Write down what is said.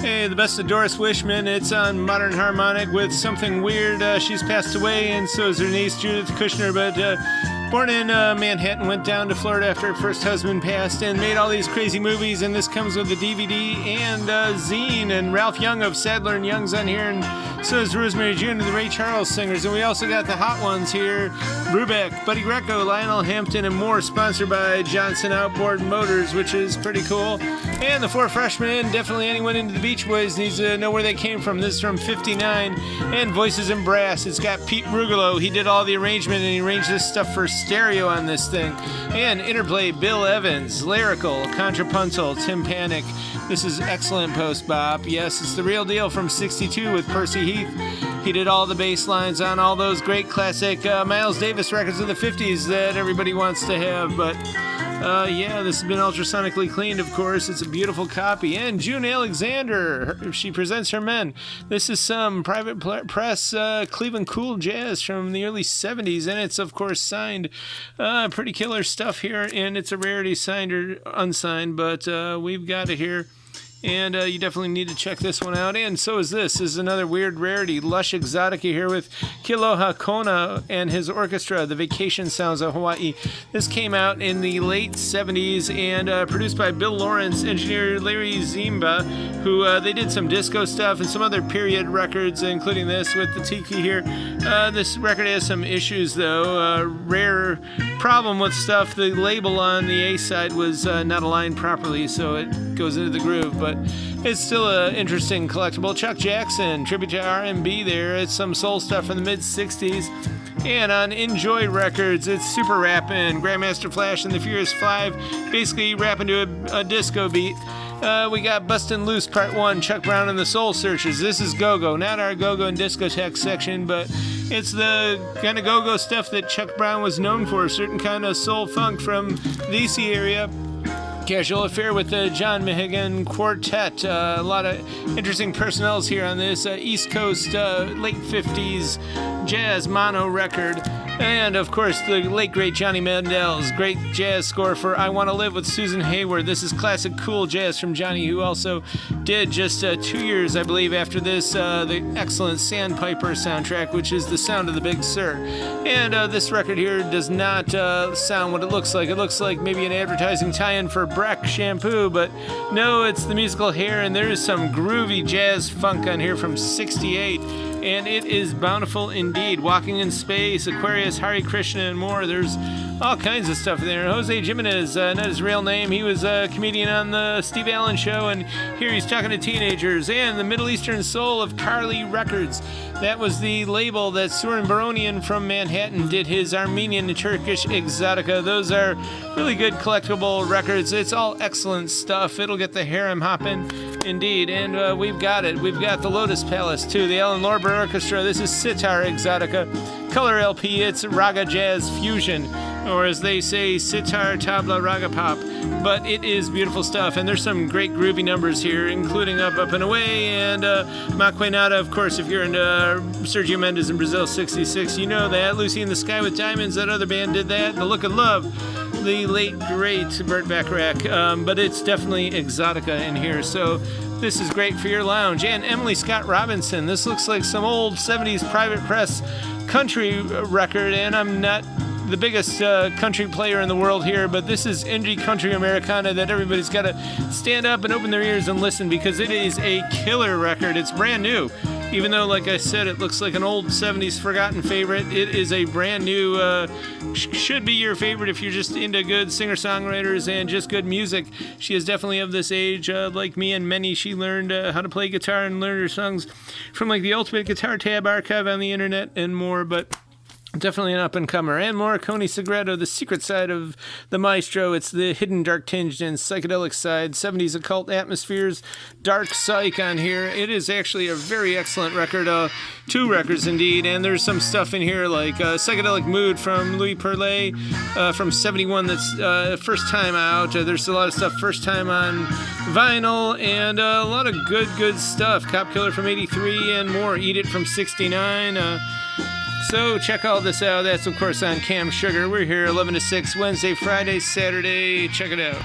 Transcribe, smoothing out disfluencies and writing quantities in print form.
Hey, the best of Doris Wishman. It's on Modern Harmonic with Something Weird. She's passed away, and so is her niece, Judith Kushner, but born in Manhattan, went down to Florida after her first husband passed, and made all these crazy movies, and this comes with a DVD and zine, and Ralph Young of Sadler & Young's on here, and so is Rosemary June of the Ray Charles Singers, and we also got the hot ones here, Brubeck, Buddy Greco, Lionel Hampton, and more, sponsored by Johnson Outboard Motors, which is pretty cool, and the Four Freshmen, definitely anyone into the Beach Boys needs to know where they came from. This is from 59, and Voices in Brass. It's got Pete Rugolo. He did all the arrangement, and he arranged this stuff for stereo on this thing. And Interplay, Bill Evans, Lyrical, Contrapuntal, Tim Panic. This is excellent post-bop. Yes, it's the real deal from 62 with Percy Heath. He did all the bass lines on all those great classic Miles Davis records of the 50s that everybody wants to have, but yeah, this has been ultrasonically cleaned, of course. It's a beautiful copy. And June Alexander, she presents her men. This is some private press Cleveland Cool Jazz from the early 70s, and it's, of course, signed. Pretty killer stuff here, and it's a rarity, signed or unsigned, but we've got it here. And you definitely need to check this one out. And so is this. This is another weird rarity. Lush Exotica here with Kiloha Kona and his orchestra, the Vacation Sounds of Hawaii. This came out in the late 70s and produced by Bill Lawrence, engineer Larry Zimba, who they did some disco stuff and some other period records, including this with the Tiki here. This record has some issues, though. Rare problem with stuff. The label on the A side was not aligned properly, so it goes into the groove, but it's still an interesting collectible. Chuck Jackson, tribute to R&B there. It's some soul stuff from the mid-60s. And on Enjoy Records, it's super rapping. Grandmaster Flash and the Furious Five basically rapping to a disco beat. We got Bustin' Loose Part 1, Chuck Brown and the Soul Searchers. This is go-go, not our go-go and discotheque section, but it's the kind of go-go stuff that Chuck Brown was known for, a certain kind of soul funk from the DC area. Casual Affair with the John Mahagan Quartet. A lot of interesting personnels here on this East Coast late 50s jazz mono record. And, of course, the late, great Johnny Mandel's great jazz score for I Want to Live with Susan Hayward. This is classic cool jazz from Johnny, who also did just 2 years, I believe, after this, the excellent Sandpiper soundtrack, which is The Sound of the Big Sur. And this record here does not sound what it looks like. It looks like maybe an advertising tie-in for Breck shampoo, but no, it's the musical Hair, and there is some groovy jazz funk on here from 68. And it is bountiful indeed. Walking in Space, Aquarius, Hare Krishna, and more. There's all kinds of stuff there. Jose Jimenez, not his real name. He was a comedian on the Steve Allen Show, and here he's talking to teenagers. And the Middle Eastern Soul of Carly Records. That was the label that Surin Baronian from Manhattan did his Armenian and Turkish Exotica. Those are really good collectible records. It's all excellent stuff. It'll get the harem hopping. Indeed, and we've got it. We've got the Lotus Palace, too, the Alan Lorber Orchestra. This is Sitar Exotica. Color LP, it's raga-jazz fusion, or as they say, sitar, tabla, raga pop. But it is beautiful stuff, and there's some great groovy numbers here, including Up, Up, and Away, and Maquenada, of course, if you're into Sergio Mendes in Brazil 66, you know that. Lucy in the Sky with Diamonds, that other band did that. The Look of Love, the late, great Burt Bacharach, but it's definitely Exotica in here, so this is great for your lounge. And Emily Scott Robinson, this looks like some old 70s private press country record, and I'm not the biggest country player in the world here, but this is indie country Americana that everybody's got to stand up and open their ears and listen, because it is a killer record. It's brand new. Even though, like I said, it looks like an old 70s forgotten favorite, it is a brand new, should be your favorite if you're just into good singer-songwriters and just good music. She is definitely of this age. Like me and many, she learned how to play guitar and learned her songs from like the Ultimate Guitar Tab archive on the internet and more, but definitely an up-and-comer. And Morricone Segredo, the secret side of the maestro. It's the hidden, dark-tinged, and psychedelic side. 70s occult atmospheres, dark psych on here. It is actually a very excellent record. 2 records, indeed. And there's some stuff in here like Psychedelic Mood from Louis Perlet from 71 that's first time out. There's a lot of stuff first time on vinyl, and a lot of good stuff. Cop Killer from 83 and more. Eat It from 69. So check all this out. That's, of course, on Cam Sugar. We're here 11 to 6, Wednesday, Friday, Saturday. Check it out.